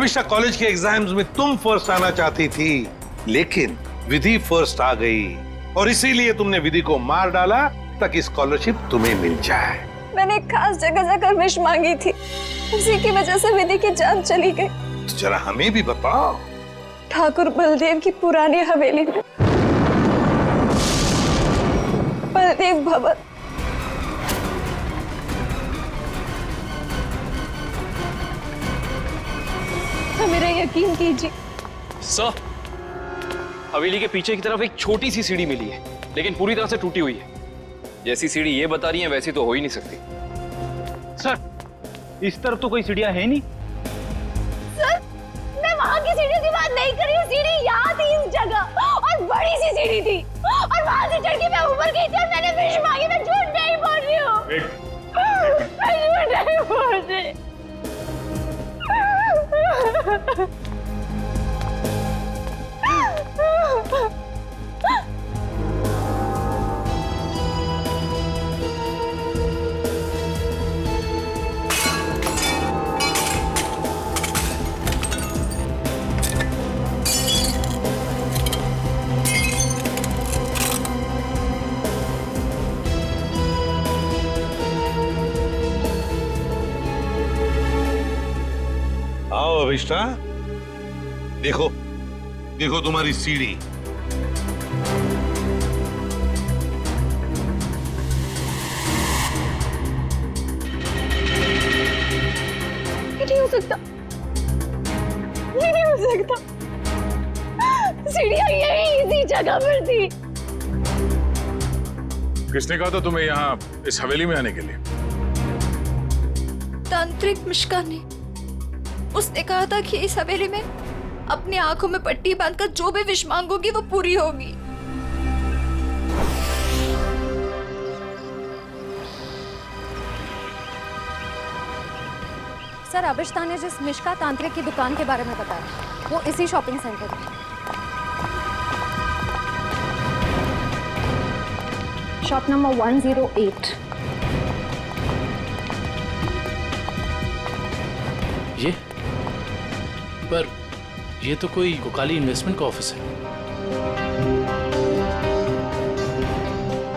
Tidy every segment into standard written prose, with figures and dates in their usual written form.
अविष्टा college के exams में तुम फर्स्ट आना चाहती थी, लेकिन विधि फर्स्ट आ गई और इसीलिए तुमने विधि को मार डाला ताकि स्कॉलरशिप तुम्हें मिल जाए। मैंने एक खास जगह जाकर विश मांगी थी, उसी की वजह से विधि की जान चली गई। तो जरा हमें भी बताओ। ठाकुर बलदेव की पुरानी हवेली में बलदेव भवन। तो मेरा यकीन कीजिए सर, हवेली के पीछे की तरफ एक छोटी सी सीढ़ी मिली है, लेकिन पूरी तरह से टूटी हुई है। जैसी सीढ़ी ये बता रही है वैसी तो हो ही नहीं सकती। सर, इस तरफ तो कोई सीढ़ियां है नहीं। सर, मैं वहाँ की सीढ़ी की बात नहीं कर रही हूँ। सीढ़ी यहाँ थी इस जगह और बड़ी सी सीढ़ी थी और वहाँ से चढ़ के मैं ऊपर गई थी और मैंने विश मांगी। मैं झूठ नहीं बोल रही हूँ। मैं झूठ नहीं बोल रही। आओ अविष्टा, देखो देखो तुम्हारी सीढ़ी। ये नहीं हो सकता, ये नहीं हो सकता। सीढ़ियाँ यही इसी जगह पर थी। किसने कहा था तुम्हें यहाँ इस हवेली में आने के लिए? तांत्रिक मिश्का ने। उसने कहा था कि इस हवेली में अपनी आंखों में पट्टी बांधकर जो भी विश मांगोगी वो पूरी होगी। सर, अविष्टा ने जिस मिश्का तांत्रिक की दुकान के बारे में बताया वो इसी शॉपिंग सेंटर में। Shop number 108। ये पर ये तो कोई कोकाली इन्वेस्टमेंट का ऑफिस है।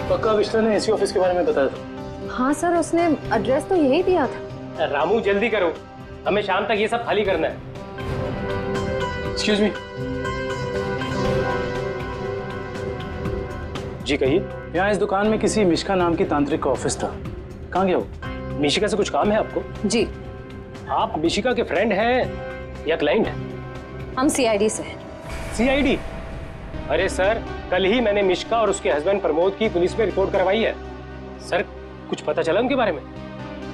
पक्का अविष्टा ने इसी ऑफिस के बारे में बताया था। हाँ सर, उसने एड्रेस तो यही दिया था। रामू जल्दी करो, हमें शाम तक ये सब खाली करना है। Excuse me. जी कहिए। यहाँ इस दुकान में किसी मिशिका नाम की तांत्रिक का ऑफिस था, कहाँ गया वो? मिशिका से कुछ काम है आपको? जी। आप मिशिका के फ्रेंड हैं या क्लाइंट हैं? हम सीआईडी से हैं। सीआईडी? अरे सर, कल ही मैंने मिशिका और उसके हस्बैंड प्रमोद की पुलिस में रिपोर्ट करवाई है। सर, कुछ पता चला उनके बारे में?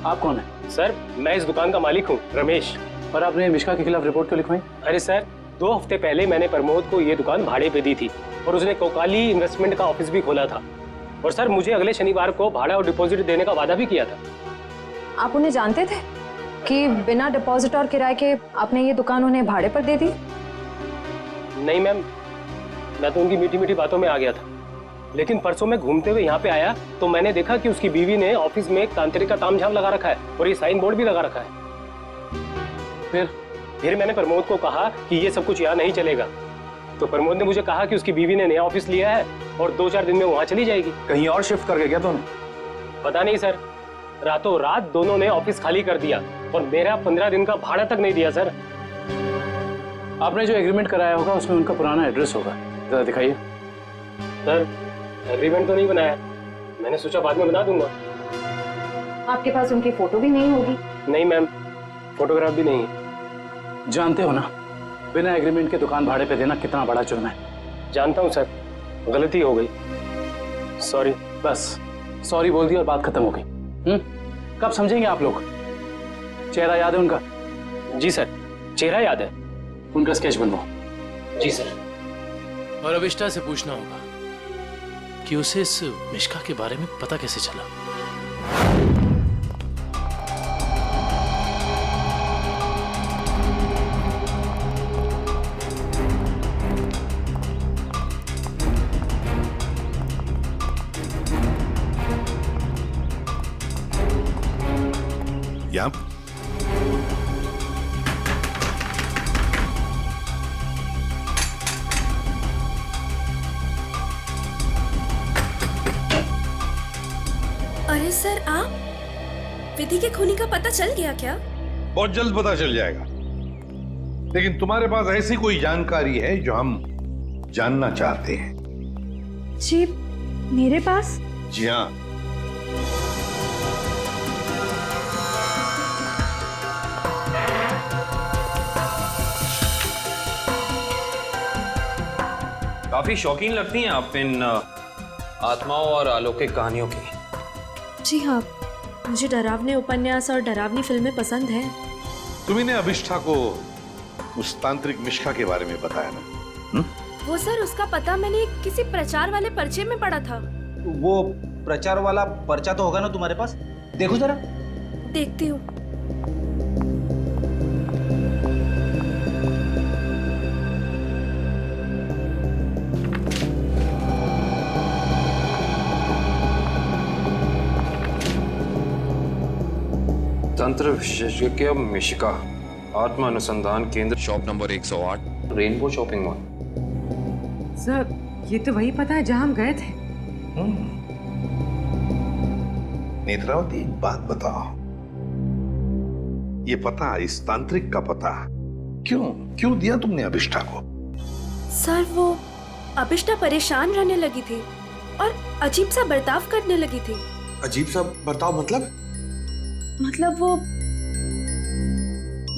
आप कौन है? सर, मैं इस दुकान का मालिक हूँ, रमेश। और आपने मिशिका के खिलाफ रिपोर्ट क्यों लिखवाई? अरे सर, 2 हफ्ते पहले मैंने प्रमोद को ये दुकान भाड़े पे दी थी और उसने कोकाली इन्वेस्टमेंट का ऑफिस भी खोला था। और सर, मुझे अगले शनिवार को भाड़ा और डिपॉजिट देने का वादा भी किया था। आप उन्हें जानते थे कि बिना डिपॉजिट और किराए के आपने ये दुकान उन्हें भाड़े पर दे दी? नहीं मैम, मैं तो उनकी मीठी मीठी बातों में आ गया था, लेकिन परसों मैं घूमते हुए यहाँ पे आया तो मैंने देखा कि उसकी बीवी ने ऑफिस में एक तांत्रिक का तामझाम लगा रखा है और ये साइन बोर्ड भी लगा रखा है। फिर मैंने प्रमोद को कहा कि ये सब कुछ यहाँ नहीं चलेगा, तो प्रमोद ने मुझे कहा कि उसकी बीवी ने नया ऑफिस लिया है और 2-4 दिन में वहाँ चली जाएगी। कहीं और शिफ्ट करके गया दोनों? पता नहीं सर, रातों रात दोनों ने ऑफिस खाली कर दिया और मेरा 15 दिन का भाड़ा तक नहीं दिया। सर, आपने जो एग्रीमेंट कराया होगा उसमें उनका पुराना एड्रेस होगा, जरा दिखाइए। सर, एग्रीमेंट तो नहीं बनाया, मैंने सोचा बाद में बना दूंगा। आपके पास उनकी फोटो भी नहीं होगी? नहीं मैम, फोटोग्राफ भी नहीं है। जानते हो ना, बिना एग्रीमेंट के दुकान भाड़े पे देना कितना बड़ा जुर्म है। जानता हूँ सर, गलती हो गई, सॉरी। बस सॉरी बोल दी और बात खत्म हो गई। कब समझेंगे आप लोग? चेहरा याद है उनका? जी सर, चेहरा याद है। उनका स्केच बनवाओ। जी सर। और अविष्टा से पूछना होगा कि उसे इस मिशिका के बारे में पता कैसे चला। सर आप विधि के खूनी का पता चल गया क्या? बहुत जल्द पता चल जाएगा, लेकिन तुम्हारे पास ऐसी कोई जानकारी है जो हम जानना चाहते हैं? जी मेरे पास? जी हाँ। काफी शौकीन लगती हैं आप इन आत्माओं और अलौकिक कहानियों की। जी हाँ, मुझे डरावने उपन्यास और डरावनी फिल्में पसंद हैं। तुम्ही ने अभिष्ठा को उस तांत्रिक मिश्का के बारे में बताया ना? वो सर, उसका पता मैंने किसी प्रचार वाले पर्चे में पढ़ा था। वो प्रचार वाला पर्चा तो होगा ना तुम्हारे पास? देखो जरा। देखती हूँ। तंत्र विशेषज्ञ मिशिका, आत्मा अनुसंधान केंद्र, shop number 108, rainbow shopping mall. Sir ये तो वही पता है जहां हम गए थे। नेत्रावती, एक बात बताओ, ये पता, इस तांत्रिक का पता क्यों दिया तुमने अभिष्ठा को? सर वो अभिष्ठा परेशान रहने लगी थी और अजीब सा बर्ताव करने लगी थी। अजीब सा बर्ताव मतलब वो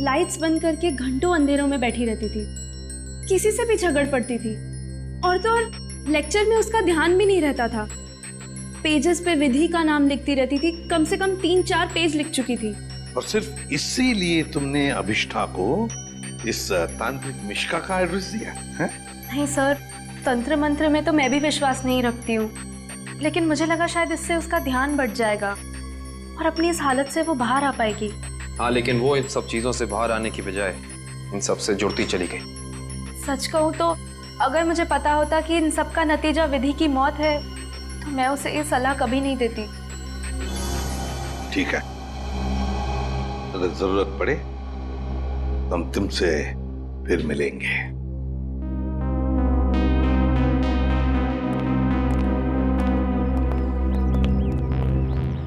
लाइट्स बंद करके घंटों अंधेरों में बैठी रहती थी, किसी से भी झगड़ पड़ती थी, और तो और लेक्चर में उसका ध्यान भी नहीं रहता था। पेजेस पे विधि का नाम लिखती रहती थी, कम से कम 3-4 पेज लिख चुकी थी। और सिर्फ इसीलिए तुमने अभिष्ठा को इस तांत्रिक मिश्का का एड्रेस दिया है? नहीं सर, तंत्र मंत्र में तो मैं भी विश्वास नहीं रखती हूँ, लेकिन मुझे लगा शायद इससे उसका ध्यान बढ़ जाएगा और अपनी इस हालत से वो बाहर आ पाएगी। हाँ, लेकिन वो इन सब चीजों से बाहर आने की बजाय इन सब से जुड़ती चली गई। सच कहूँ तो अगर मुझे पता होता कि इन सब का नतीजा विधि की मौत है, तो मैं उसे ये सलाह कभी नहीं देती। ठीक है, अगर जरूरत पड़े तो हम तुमसे फिर मिलेंगे।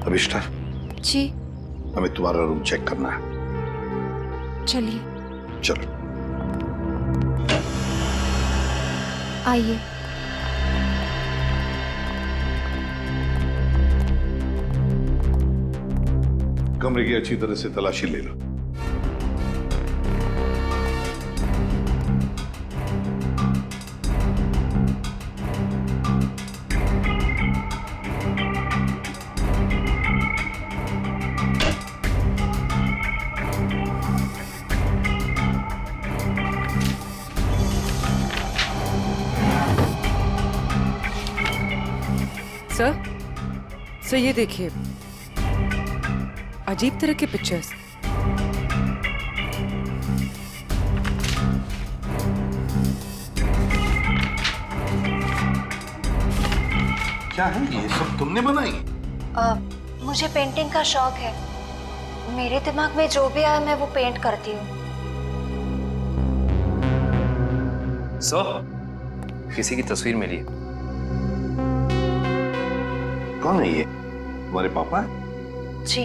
अभिष्ठा जी हमें तुम्हारा रूम चेक करना है। चलिए। चलो आइए। कमरे की अच्छी तरह से तलाशी ले लो। सर ये देखिए, अजीब तरह के पिक्चर्स। क्या है ये सब तुमने बनाई? मुझे पेंटिंग का शौक है, मेरे दिमाग में जो भी आए मैं वो पेंट करती हूँ। सर, किसी की तस्वीर मिली है। कौन है ये? तुम्हारे पापा? जी,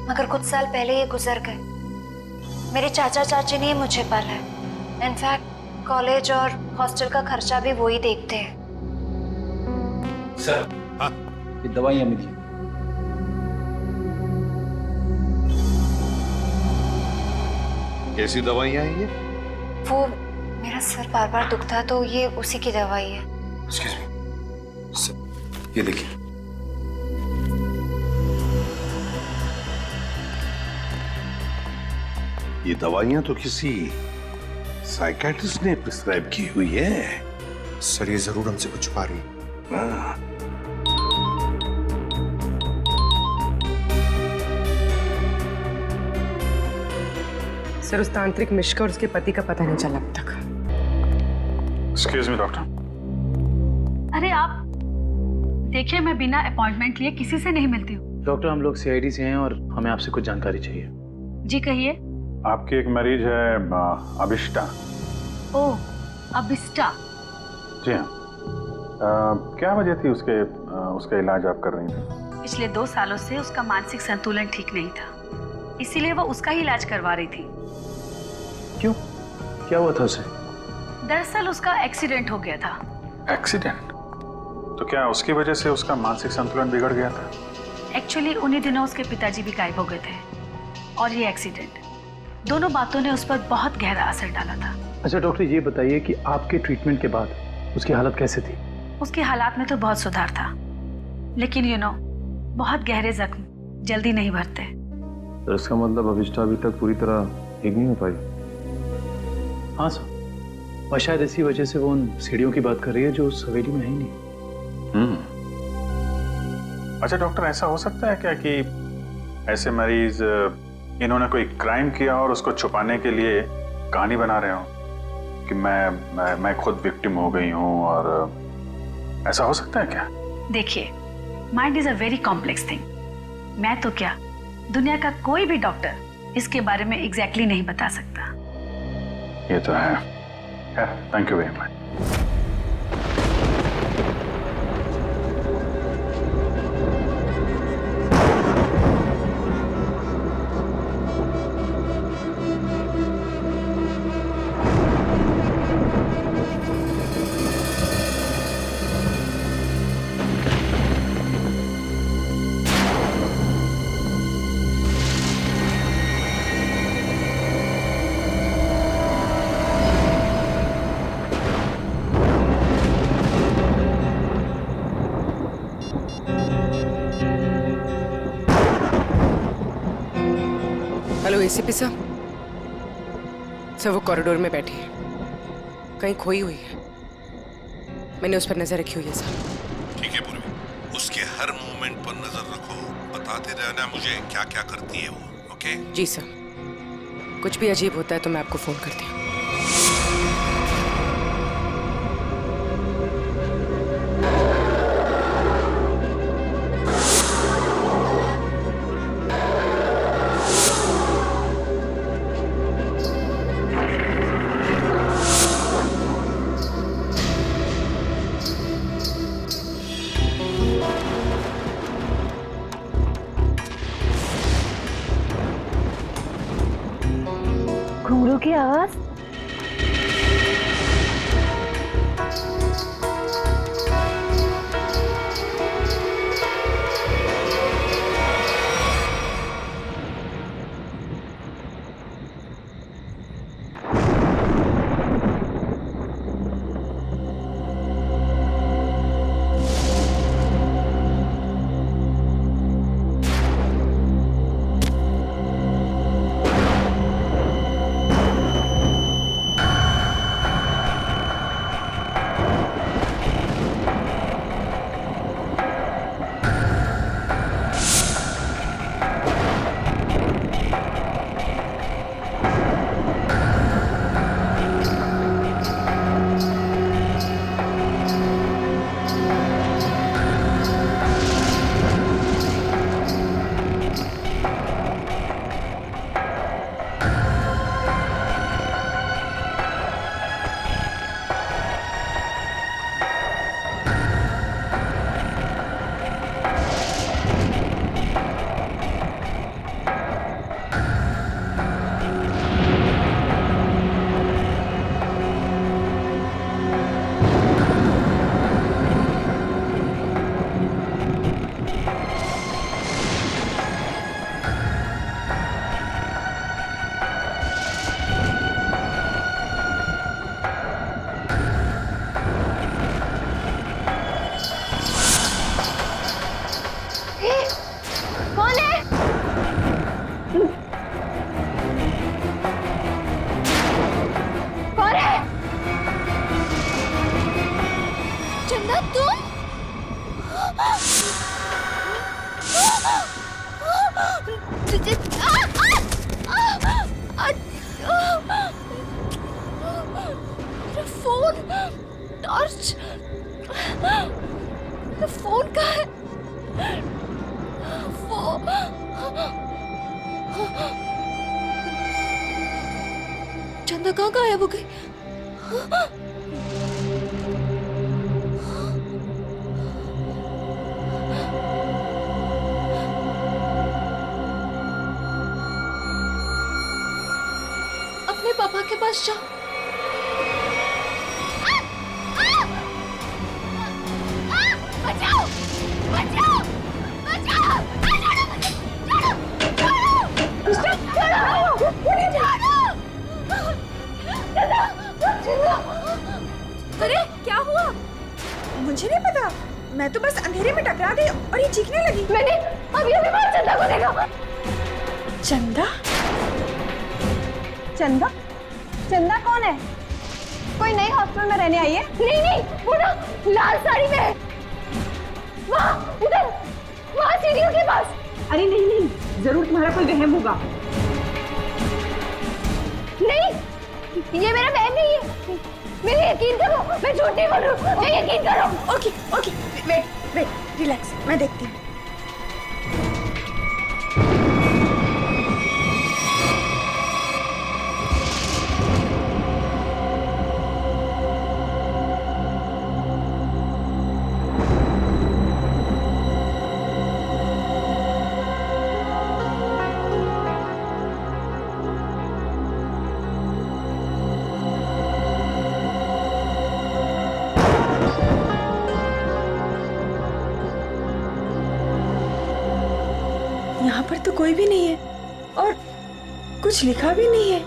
मगर कुछ साल पहले ये गुजर गए। मेरे चाचा चाची ने मुझे पाला है। इनफैक्ट कॉलेज और हॉस्टल का खर्चा भी वो ही देखते हैं। सर, हाँ? ये दवाइयां मिली। कैसी दवाइयां हैं ये? वो मेरा सर बार बार दुखता है तो ये उसी की दवाई है। एक्सक्यूज मी सर, ये देखिए। ये दवाइयां तो किसी साइकियाट्रिस्ट ने प्रिस्क्राइब की हुई है। सर ये जरूर हमसे कुछ छुपा रही है। हाँ। सर उस तांत्रिक मिश्का और उसके पति का पता नहीं चला अब तक। Excuse me doctor. अरे आप देखिए, मैं बिना अपॉइंटमेंट लिए किसी से नहीं मिलती हूँ। डॉक्टर, हम लोग सीआईडी से हैं और हमें आपसे कुछ जानकारी चाहिए। जी कहिए। आपकी एक मरीज है अभिष्ठा। ओह, अभिष्ठा। जी हाँ। क्या वजह थी उसका इलाज आप कर रही थी? पिछले 2 सालों से उसका मानसिक संतुलन ठीक नहीं था, इसीलिए वो उसका ही इलाज करवा रही थी। क्यों? क्या हुआ था उसे? दरअसल उसका एक्सीडेंट हो गया था। एक्सीडेंट? तो क्या उसकी वजह से उसका मानसिक संतुलन बिगड़ गया था? एक्चुअली उन्हीं दिनों उसके पिताजी भी गायब हो गए थे और ये एक्सीडेंट, दोनों बातों ने उस पर बहुत गहरा असर डाला था। अच्छा डॉक्टर, ये बताइए कि आपके ट्रीटमेंट के बाद उसकी हालत कैसे थी? उसकी हालात में तो बहुत सुधार था, लेकिन बहुत गहरे जख्म जल्दी नहीं भरते। तो इसका मतलब अभिष्टा अभी तक पूरी तरह ठीक नहीं हो पाई? हाँ सर, और शायद इसी वजह से वो उन सीढ़ियों की बात कर रही है जो उस हवेली में है ही नहीं। अच्छा डॉक्टर, ऐसा हो सकता है क्या कि ऐसे मरीज इन्होंने कोई क्राइम किया और उसको छुपाने के लिए कहानी बना रहे हो कि मैं खुद विक्टिम हो गई हूं, और ऐसा हो सकता है क्या? देखिए, mind is a very complex thing. मैं तो क्या, दुनिया का कोई भी डॉक्टर इसके बारे में एग्जैक्टली नहीं बता सकता। ये तो है। Thank you very much. Hello ACP साहब। सर वो कॉरिडोर में बैठी है, कहीं खोई हुई है। मैंने उस पर नजर रखी हुई है सर। ठीक है पूर्वी, उसके हर मूवमेंट पर नजर रखो, बताते रहना मुझे क्या क्या करती है वो। ओके? जी सर, कुछ भी अजीब होता है तो मैं आपको फोन करती हूँ। घुंघरू की आवाज। फोन कहाँ है? चंदा कहाँ गायब हो गई? पापा के पास जा। बचाओ बचाओ बचाओ, अरे क्या हुआ? मुझे नहीं पता, मैं तो बस अंधेरे में टकरा गई और ये चीखने लगी। मैंने अभी अभी बाहर चंदा को देखा। चंदा? चंदा? चंदा कौन है? कोई नई हॉस्टल में रहने आई है? नहीं नहीं, वो ना लाल साड़ी में है, वहाँ उधर, वहाँ सीढ़ियों के पास। अरे नहीं नहीं, जरूर तुम्हारा कोई वहम होगा। नहीं, ये मेरा बहन नहीं है, मेरे यकीन करो, मैं झूठ नहीं बोल रही हूँ, मैं यकीन करो। ओके ओके, वेट, रिलैक्स, मैं देखती हूँ। यहाँ पर तो कोई भी नहीं है और कुछ लिखा भी नहीं है।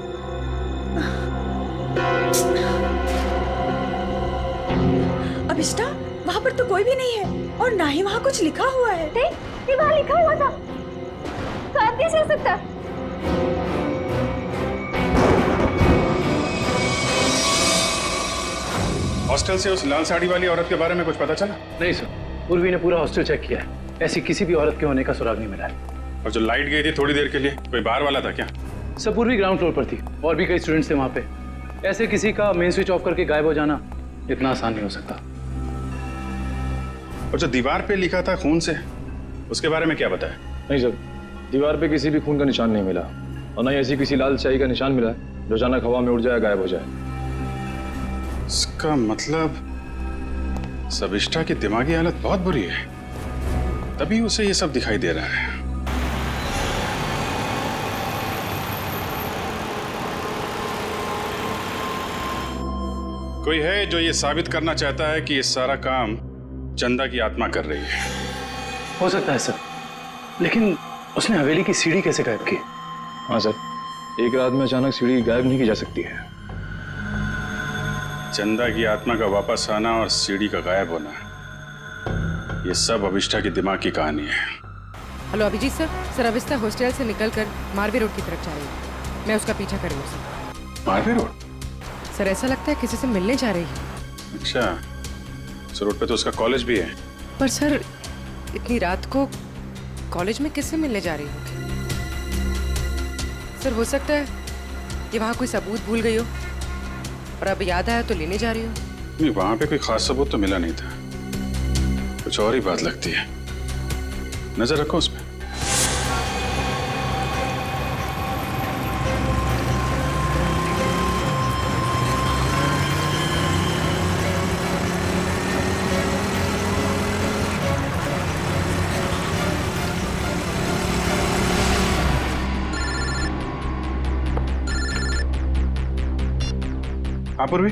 अभिष्टा, वहाँ पर तो कोई भी नहीं है और ना ही वहाँ कुछ लिखा हुआ है। ये वहाँ लिखा हुआ था, साथ कैसे हो सकता? हॉस्टल से उस लाल साड़ी वाली औरत के बारे में कुछ पता चला? नहीं सर, पूर्वी ने पूरा हॉस्टल चेक किया है, ऐसी किसी भी औरत के होने का सुराग नहीं मिला है। और जो लाइट गई थी थोड़ी देर के लिए, कोई बाहर वाला था क्या? सब पूर्वी ग्राउंड फ्लोर पर थी और भी कई स्टूडेंट्स थे वहाँ पे। ऐसे किसी का मेन स्विच ऑफ करके गायब हो जाना इतना आसान नहीं हो सकता। और जो दीवार पे लिखा था खून से, उसके बारे में क्या बताया? नहीं सर, दीवार पे किसी भी खून का निशान नहीं मिला और ना ही ऐसी किसी लाल स्याही का निशान मिला है जो अचानक हवा में उड़ जाए, गायब हो जाए। इसका मतलब सबिष्टा की दिमागी हालत बहुत बुरी है, तभी उसे ये सब दिखाई दे रहा है। कोई है जो ये साबित करना चाहता है कि ये सारा काम चंदा की आत्मा कर रही है। हो सकता है सर, लेकिन उसने हवेली की सीढ़ी कैसे गायब की? हाँ सर, एक रात में अचानक सीढ़ी गायब नहीं की जा सकती है। चंदा की आत्मा का वापस आना और सीढ़ी का गायब होना, ये सब अभिष्टा की दिमाग की कहानी है। हेलो अभिजीत सर, अभिष्टा हॉस्टल से निकलकर मारवे रोड की तरफ जा रही है। मैं उसका पीछा करूँगा सर। मारवे रोड? सर ऐसा लगता है किसी से मिलने जा रही है। अच्छा, इस रोड पे तो उसका कॉलेज भी है। पर सर इतनी रात को कॉलेज में किससे मिलने जा रही होगी? सर हो सकता है ये वहाँ कोई सबूत भूल गई हो और अब याद आया तो लेने जा रही हो। नहीं, वहाँ पे कोई खास सबूत तो मिला नहीं था, कुछ और ही बात लगती है। नजर रखो उस पे। पूर्वी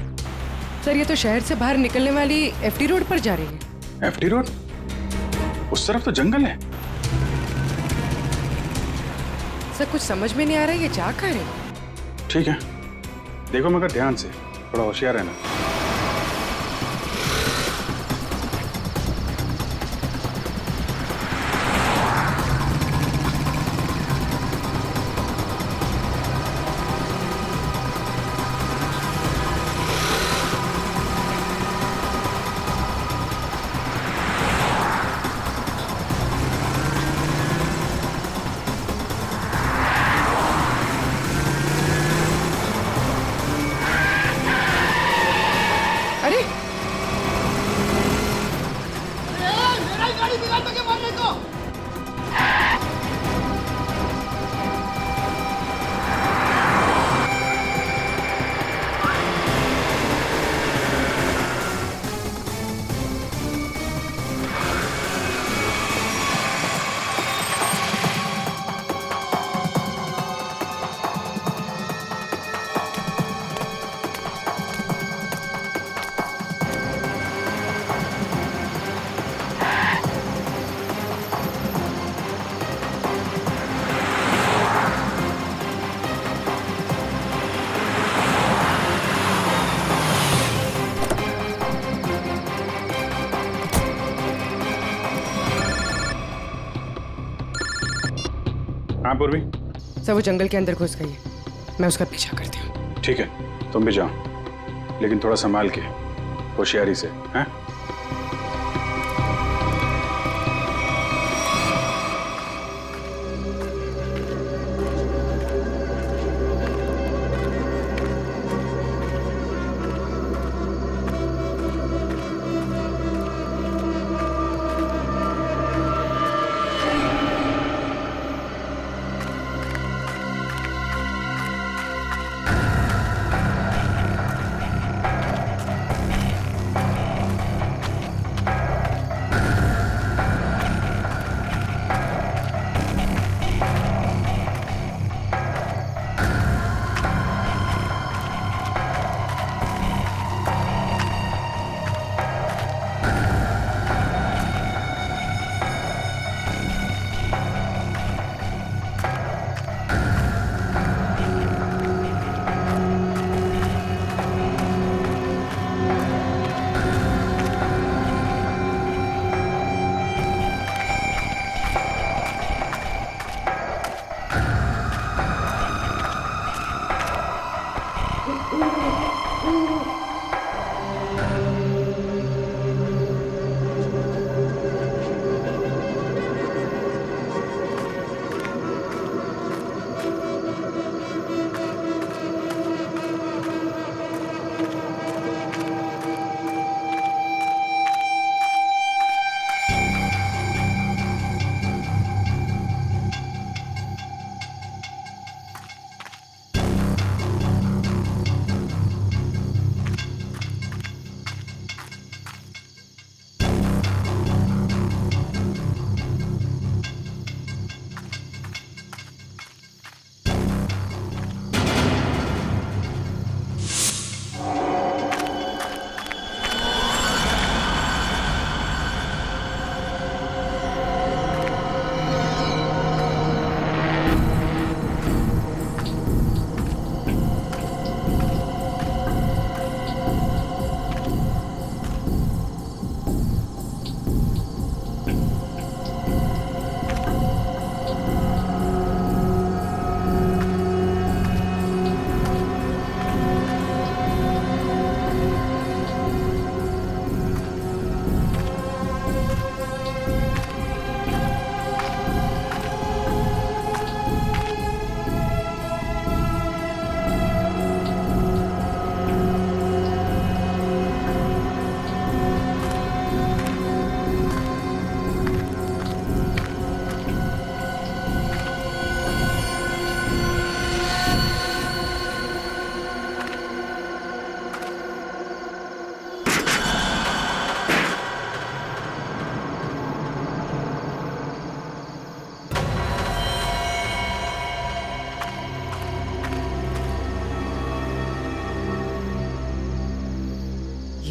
सर ये तो शहर से बाहर निकलने वाली एफडी रोड पर जा रही है। FD road? उस तरफ तो जंगल है। सर कुछ समझ में नहीं आ रहा है ये जा कहाँ रही है। ठीक है, देखो मगर ध्यान से, थोड़ा होशियार रहना। हाँ पूर्वी। सर वो जंगल के अंदर घुस गई है, मैं उसका पीछा करती हूँ। ठीक है, तुम भी जाओ, लेकिन थोड़ा संभाल के, होशियारी से, हैं?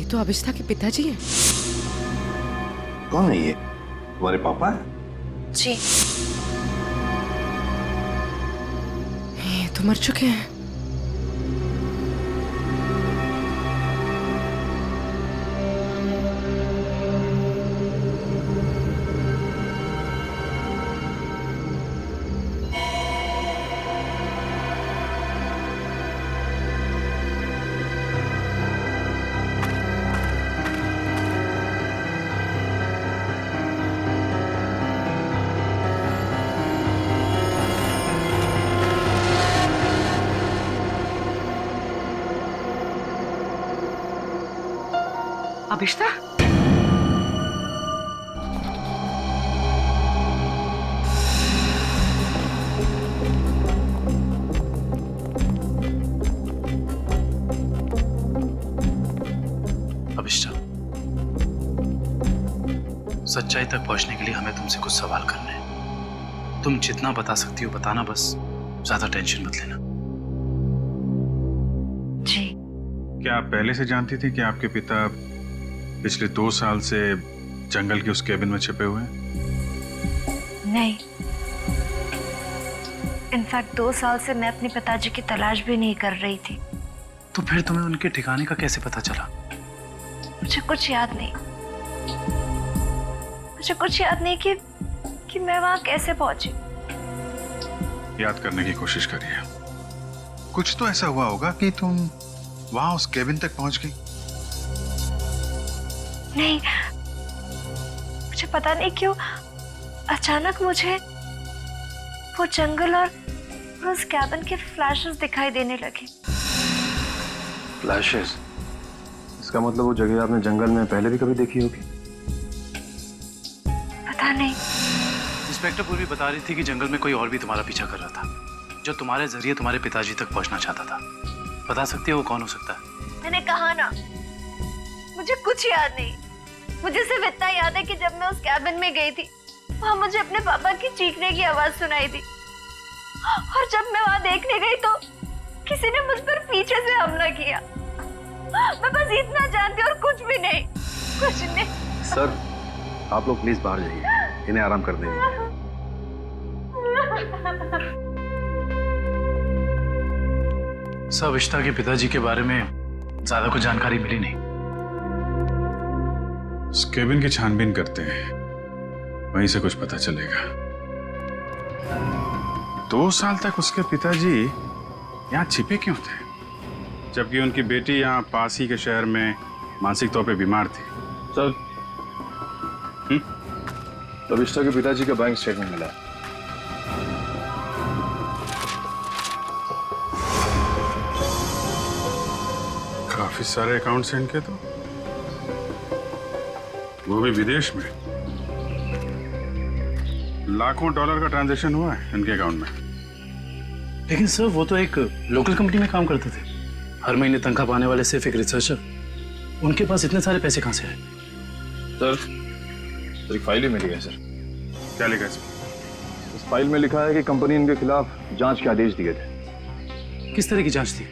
तो अभिष्ठा के पिताजी हैं। कौन है ये? तुम्हारे पापा? जी। ये तो मर चुके हैं। अभिष्ठा? अभिष्ठा, सच्चाई तक पहुंचने के लिए हमें तुमसे कुछ सवाल करने हैं। तुम जितना बता सकती हो बताना, बस ज्यादा टेंशन मत लेना। जी। क्या आप पहले से जानती थी कि आपके पिता पिछले 2 साल से जंगल के उस केबिन में छिपे हुए हैं? नहीं, इनफैक्ट 2 साल से मैं अपने पिताजी की तलाश भी नहीं कर रही थी। तो फिर तुम्हें उनके ठिकाने का कैसे पता चला? मुझे कुछ याद नहीं। मुझे कुछ याद नहीं कि मैं वहां कैसे पहुंची। याद करने की कोशिश करिए। कुछ तो ऐसा हुआ होगा कि तुम वहां उस केबिन तक पहुंच गई। नहीं, मुझे पता नहीं क्यों अचानक मुझे वो जंगल और उस कैबिन के फ्लैशेस दिखाई देने लगे। फ्लैशेस? इसका मतलब वो जगह आपने जंगल में पहले भी कभी देखी होगी। पता नहीं। इंस्पेक्टर पूर्वी बता रही थी कि जंगल में कोई और भी तुम्हारा पीछा कर रहा था, जो तुम्हारे जरिए तुम्हारे पिताजी तक पहुंचना चाहता था। बता सकती है वो कौन हो सकता है? मैंने कहा ना, मुझे कुछ याद नहीं। मुझे सिर्फ इतना याद है कि जब मैं उस कैबिन में गई थी, वहां मुझे अपने पापा की चीखने की आवाज सुनाई दी, और जब मैं वहां देखने गई तो किसी ने मुझ पर पीछे से हमला किया। मैं बस इतना जानती हूँ और कुछ भी नहीं, कुछ नहीं। सर, आप लोग प्लीज बाहर जाइए, इन्हें आराम कर देंगे। सब अभिष्टा के पिताजी के बारे में ज्यादा कुछ जानकारी मिली नहीं। उस केबिन की छानबीन करते हैं, वहीं से कुछ पता चलेगा। 2 साल तक उसके पिताजी यहाँ छिपे क्यों थे, जबकि उनकी बेटी यहाँ पास ही के शहर में मानसिक तौर पे बीमार थी? सर, अभिष्टा के पिताजी का बैंक स्टेटमेंट मिला। काफी सारे अकाउंट्स हैं इनके, तो वो भी विदेश में। लाखों डॉलर का ट्रांजैक्शन हुआ है इनके अकाउंट में। लेकिन सर, वो तो एक लोकल कंपनी में काम करते थे, हर महीने तनख्वाह पाने वाले सिर्फ एक रिसर्चर। उनके पास इतने सारे पैसे कहां से आए? सर, एक फाइल ही मिली है सर। क्या लिखा है इसमें? इस फाइल में लिखा है कि कंपनी इनके खिलाफ जांच के आदेश दिए थे। किस तरह की जांच थी?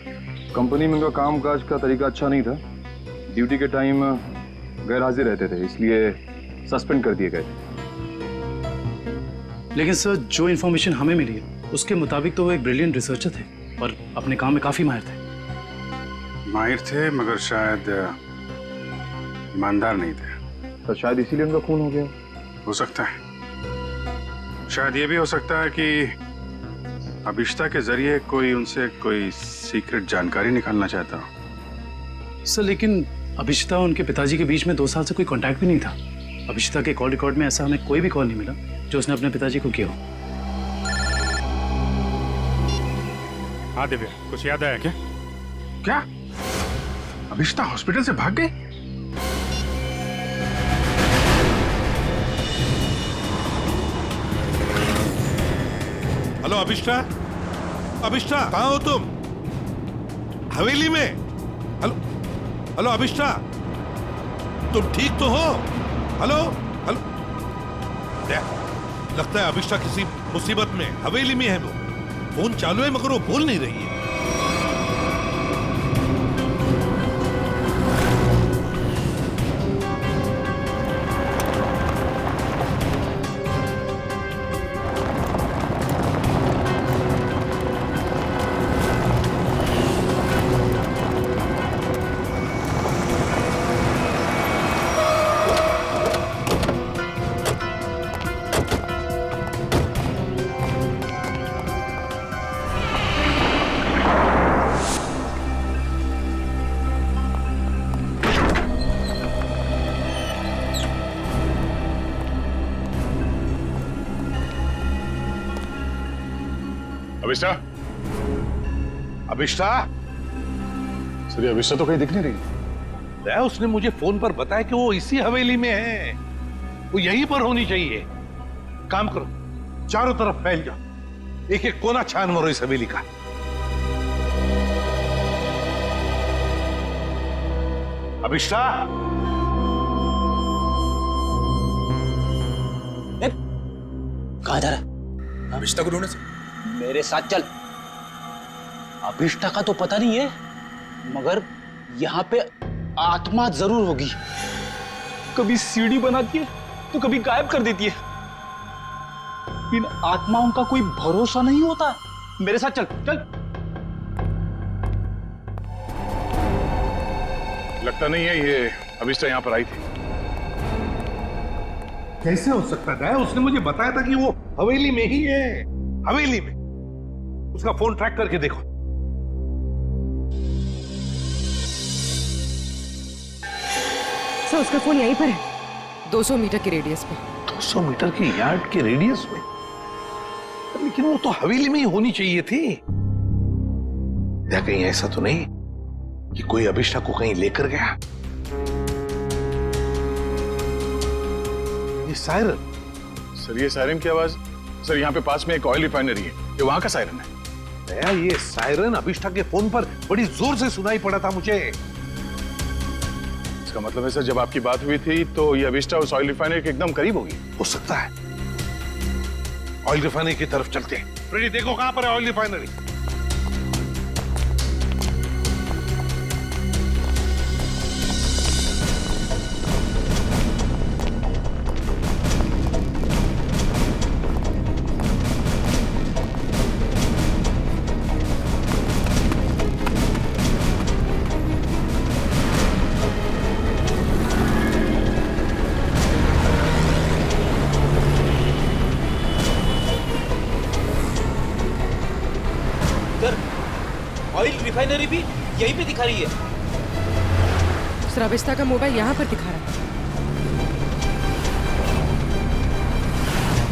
कंपनी में इनका कामकाज का तरीका अच्छा नहीं था, ड्यूटी के टाइम गैर हाजिर रहते थे, इसलिए सस्पेंड कर दिए गए। लेकिन सर, जो इन्फॉर्मेशन हमें मिली है उसके मुताबिक तो वो एक ब्रिलियंट रिसर्चर थे और अपने काम में काफी माहिर थे। माहिर थे, मगर शायद ईमानदार नहीं थे। तो शायद इसीलिए उनका खून हो गया। हो सकता है। शायद ये भी हो सकता है कि अभिष्टा के जरिए कोई उनसे कोई सीक्रेट जानकारी निकालना चाहता हो। सर, लेकिन अभिष्टा और उनके पिताजी के बीच में 2 साल से कोई कांटेक्ट भी नहीं था। अभिष्टा के कॉल रिकॉर्ड में ऐसा हमें कोई भी कॉल नहीं मिला जो उसने अपने पिताजी को किया हो। हाँ दिव्या, कुछ याद आया क्या? क्या अभिष्टा हॉस्पिटल से भाग गई? हेलो अभिष्टा, अभिष्टा कहाँ हो तुम? हवेली में? हेलो हेलो अभिष्टा, तुम ठीक तो हो? हेलो हेलो, लगता है अभिष्टा किसी मुसीबत में हवेली में है। वो फोन चालू है मगर वो बोल नहीं रही है। अभिष्टा, अभिष्टा? सर, अभिष्टा तो कहीं दिख नहीं रही। उसने मुझे फोन पर बताया कि वो इसी हवेली में है, वो यहीं पर होनी चाहिए। काम करो, चारों तरफ फैल जाओ, एक एक कोना छान मारो इस हवेली का। अभिष्टा? कहाँ जा रहा है? अभिष्टा को ढूंढने से। मेरे साथ चल। अभिष्टा का तो पता नहीं है, मगर यहाँ पे आत्मा जरूर होगी। कभी सीढ़ी बनाती है तो कभी गायब कर देती है। इन आत्माओं का कोई भरोसा नहीं होता। मेरे साथ चल चल। लगता नहीं है ये अभिष्टा यहाँ पर आई थी। कैसे हो सकता है? उसने मुझे बताया था कि वो हवेली में ही है, हवेली में। उसका फोन ट्रैक करके देखो। सर उसका फोन यहीं पर है, 200 मीटर के रेडियस पे। 200 मीटर की यार्ड के रेडियस में? लेकिन वो तो हवेली में ही होनी चाहिए थी। या कहीं ऐसा तो नहीं कि कोई अभिष्ठा को कहीं लेकर गया? ये सायरन। सर ये सायरन की आवाज, सर यहाँ पे पास में एक ऑयल रिफाइनरी है, ये वहां का सायरन है। दया, ये सायरन अभिष्ठा के फोन पर बड़ी जोर से सुनाई पड़ा था मुझे। इसका मतलब है सर जब आपकी बात हुई थी तो ये अभिष्ठा उस ऑयल रिफाइनरी के एकदम करीब होगी। हो सकता है। ऑयल रिफाइनरी की तरफ चलते हैं। फ्रेडी देखो कहां पर है ऑयल रिफाइनरी। ऑयल रिफाइनरी भी यहीं पे दिखा रही है। सर अभिष्ठा का मोबाइल यहाँ पर दिखा रहा है।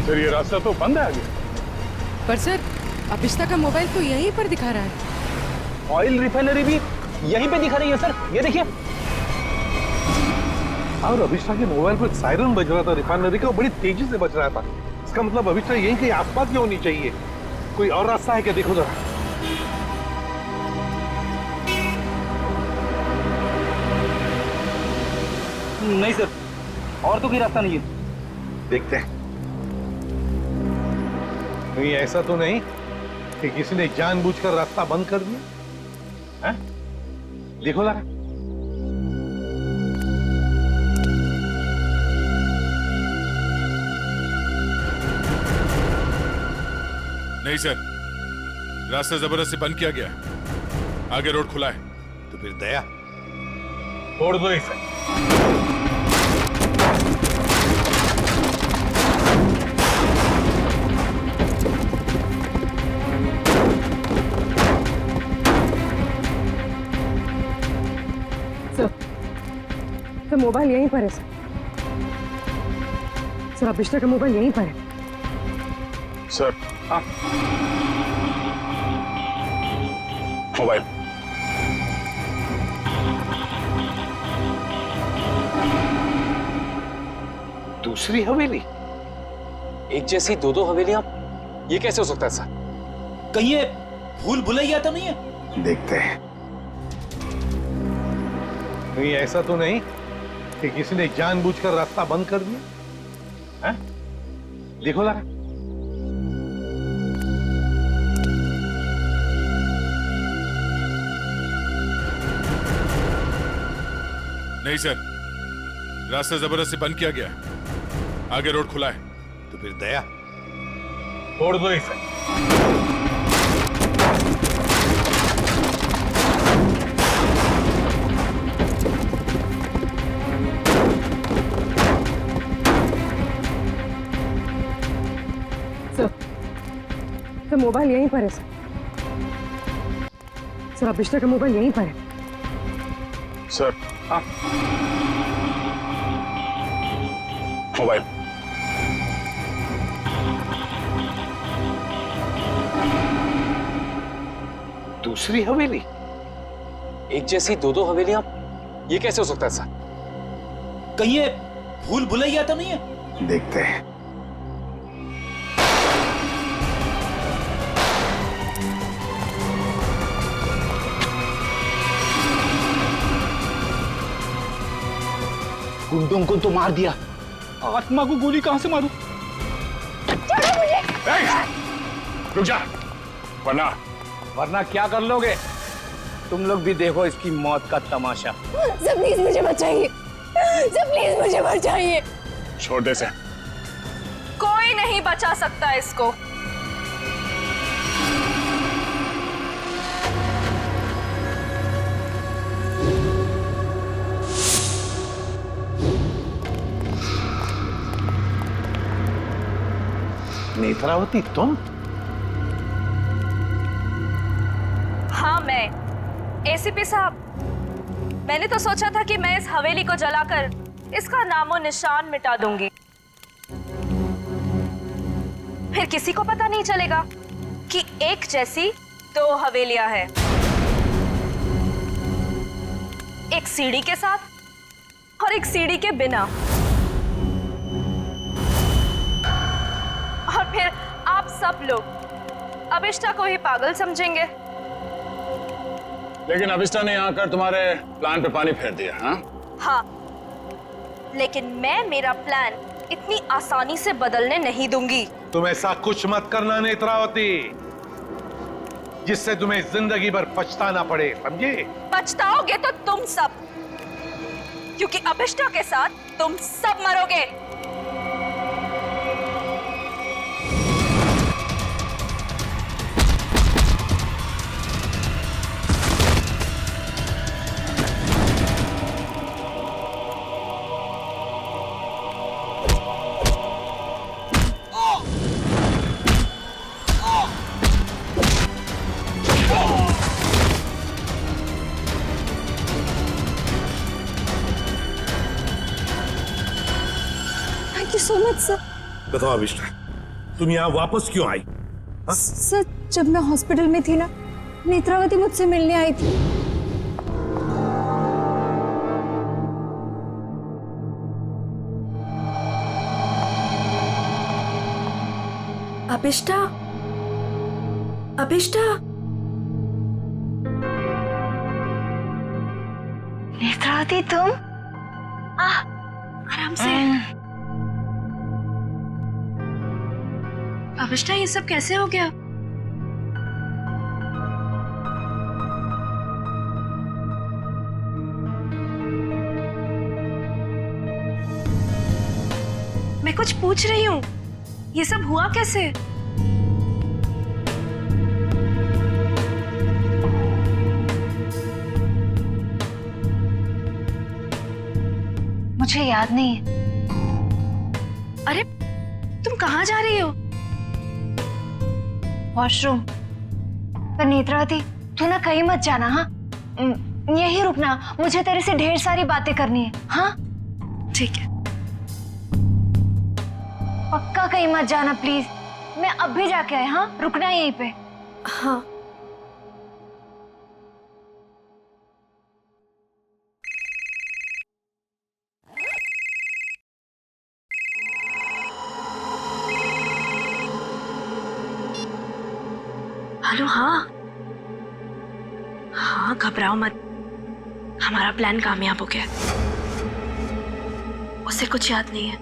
सर ये रास्ता तो बंद है आगे। पर सर अभिष्ठा का मोबाइल तो यहीं पर दिखा रहा है। ऑयल रिफाइनरी भी यहीं पे दिखा रही है सर, ये देखिए। और अभिष्ठा के मोबाइल पर सायरन बज रहा था रिफाइनरी का, बड़ी तेजी से बज रहा था। इसका मतलब अभिष्ठा यहीं कहीं आसपास में होनी चाहिए। कोई और रास्ता है क्या? देखो जरा। नहीं सर, और तो कोई रास्ता नहीं है। देखते हैं। नहीं ऐसा तो नहीं कि किसी ने जानबूझकर रास्ता बंद कर दिया है? देखो जरा। नहीं सर, रास्ता जबरदस्ती बंद किया गया, आगे रोड खुला है। तो फिर दया छोड़ दो इसे। सर मोबाइल यहीं पर है सर। सर अभिष्ठा का मोबाइल यहीं पर है। सर हाँ, मोबाइल। दूसरी हवेली? एक जैसी दो दो हवेलियां, ये कैसे हो सकता है सर? कहीं ये भूल भुलैया तो नहीं है? देखते हैं। नहीं ऐसा तो नहीं कि किसी ने जानबूझकर रास्ता बंद कर दिया है? देखो जरा। नहीं सर, रास्ता जबरदस्ती बंद किया गया, आगे रोड खुला है। तो फिर दया छोड़ दो इसे। सर मोबाइल यहीं पर है सर। सर अभिष्ठा का मोबाइल यहीं पर है। सर हाँ, मोबाइल। दूसरी हवेली? एक जैसी दो दो हवेलियां, ये कैसे हो सकता है सर? कहीं ये भूल भुलैया तो नहीं है? देखते हैं। गुंडों को तो मार दिया, आत्मा को गोली कहां से मारूं? छोड़ो मुझे। रुक जा, वरना क्या कर लोगे? तुम लोग भी देखो इसकी मौत का तमाशा। सर प्लीज मुझे बचाइए, सर प्लीज मुझे बचाइए। छोटे से कोई नहीं बचा सकता इसको। नेत्रावती तुम? मैं एसीपी साहब, मैंने तो सोचा था कि मैं इस हवेली को जलाकर इसका नामो निशान मिटा दूंगी, फिर किसी को पता नहीं चलेगा कि एक जैसी दो हवेलियां हैं, एक सीढ़ी के साथ और एक सीढ़ी के बिना। और फिर आप सब लोग अभिष्टा को ही पागल समझेंगे। लेकिन अभिष्टा ने यहाँ आकर तुम्हारे प्लान पे पानी फेर दिया। हाँ, लेकिन मैं मेरा प्लान इतनी आसानी से बदलने नहीं दूंगी। तुम ऐसा कुछ मत करना नेत्रावती, जिससे तुम्हें जिंदगी भर पछताना पड़े, समझे? पछताओगे तो तुम सब, क्योंकि अभिष्टा के साथ तुम सब मरोगे। So much sir. बताओ अभिष्टा, तुम यहाँ वापस क्यों आई? सर, जब मैं हॉस्पिटल में थी ना, नेत्रावती मुझसे मिलने आई थी। अभिष्टा, अभिष्टा, नेत्रावती तुम? आराम से। अभिष्टा, ये सब कैसे हो गया? मैं कुछ पूछ रही हूँ, ये सब हुआ कैसे? मुझे याद नहीं है। अरे, तुम कहाँ जा रही हो? वॉशरूम। पर नेत्रावती, तू ना कहीं मत जाना। हाँ, यहीं रुकना, मुझे तेरे से ढेर सारी बातें करनी है। हाँ ठीक है। पक्का कहीं मत जाना प्लीज। मैं अब भी जाके आए। हाँ, रुकना यहीं पे। हाँ। हेलो। हाँ हाँ, घबराओ मत, हमारा प्लान कामयाब हो गया। उसे कुछ याद नहीं है।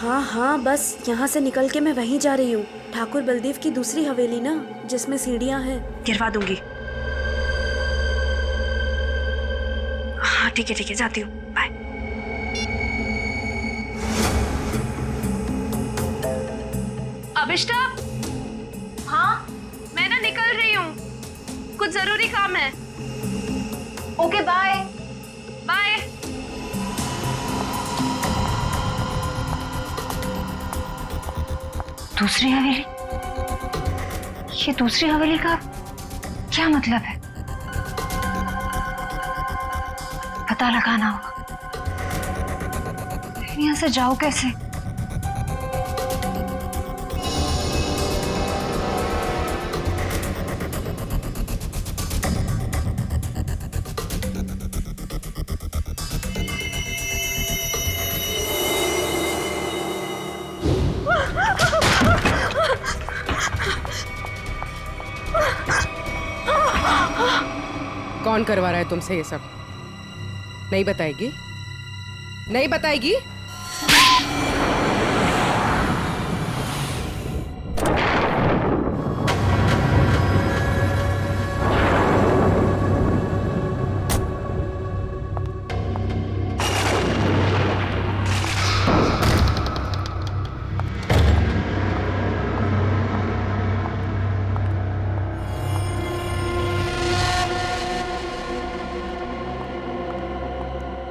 हाँ हाँ, बस यहाँ से निकल के मैं वहीं जा रही हूँ। ठाकुर बलदेव की दूसरी हवेली ना, जिसमें सीढ़ियाँ हैं। गिरवा दूंगी। हाँ ठीक है, जाती हूँ। बाय। अभिष्टा। हाँ, मैं ना निकल रही हूँ, कुछ जरूरी काम है। Okay, bye. बाय। दूसरी हवेली? ये दूसरी हवेली का क्या मतलब है? पता लगाना होगा। यहाँ से जाओ कैसे? कौन करवा रहा है तुमसे ये सब? नहीं बताएगी? नहीं बताएगी?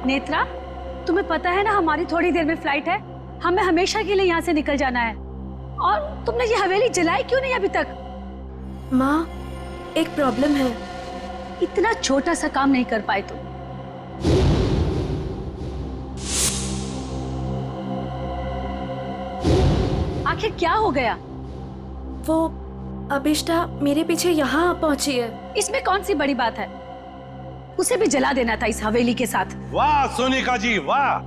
नेत्रा, तुम्हें पता है ना हमारी थोड़ी देर में फ्लाइट है, हमें हमेशा के लिए यहाँ से निकल जाना है। और तुमने ये हवेली जलाई क्यों नहीं अभी तक? माँ, एक प्रॉब्लम है। इतना छोटा सा काम नहीं कर पाए तुम। आखिर क्या हो गया? वो अभिष्टा मेरे पीछे यहाँ पहुंची है। इसमें कौन सी बड़ी बात है? उसे भी जला देना था इस हवेली के साथ। वाह सोनिका जी वाह,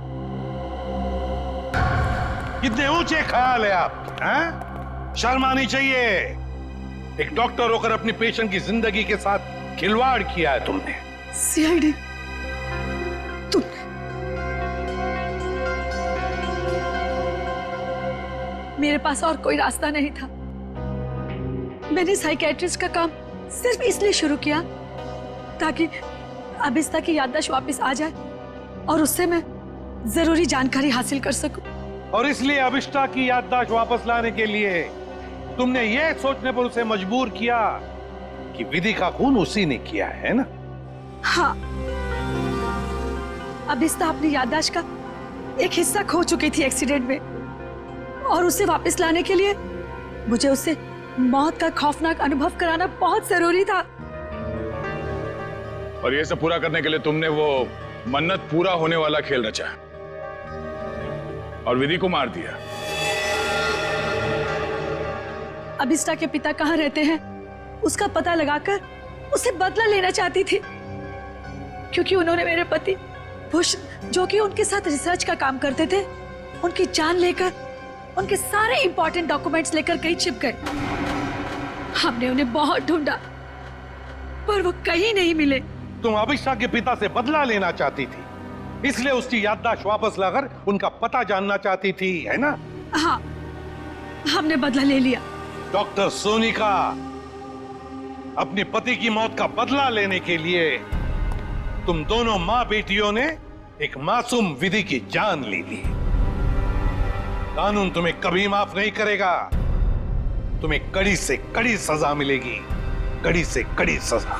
कितने ऊंचे ख्याल है आपके, हैं? शर्म आनी चाहिए। एक डॉक्टर होकर अपनी पेशेंट की जिंदगी के साथ खिलवाड़ किया है तुमने। सीआईडी, तुम मेरे पास और कोई रास्ता नहीं था। मैंने साइकेट्रिस्ट का काम सिर्फ इसलिए शुरू किया ताकि अभिष्टा की याददाश्त वापस आ जाए और उससे मैं जरूरी जानकारी हासिल कर सकूं। और इसलिए अभिष्टा की याददाश्त वापस लाने के लिए तुमने ये सोचने पर उसे मजबूर किया कि विधि का खून उसी ने किया है ना? हाँ, अभिष्टा अपनी याददाश्त का एक हिस्सा खो चुकी थी एक्सीडेंट में, और उसे वापस लाने के लिए मुझे उससे मौत का खौफनाक अनुभव कराना बहुत जरूरी था। और ये सब पूरा करने के लिए तुमने वो मन्नत पूरा होने वाला खेल रचा और विधि को मार दिया। अभिष्टा के पिता कहाँ रहते हैं उसका पता लगाकर उसे बदला लेना चाहती थी, क्योंकि उन्होंने मेरे पति बुश, जो कि उनके साथ रिसर्च का काम करते थे, उनकी जान लेकर उनके सारे इंपॉर्टेंट डॉक्यूमेंट्स लेकर कहीं छिप गए। हमने उन्हें बहुत ढूंढा पर वो कहीं नहीं मिले। तुम अभिष्टा के पिता से बदला लेना चाहती थी, इसलिए उसकी याददाश्त वापस लाकर उनका पता जानना चाहती थी, है ना? हाँ, हमने बदला ले लिया। डॉक्टर सोनिका, अपने पति की मौत का बदला लेने के लिए तुम दोनों मां बेटियों ने एक मासूम विधि की जान ले ली। कानून तुम्हें कभी माफ नहीं करेगा। तुम्हें कड़ी से कड़ी सजा मिलेगी, कड़ी से कड़ी सजा।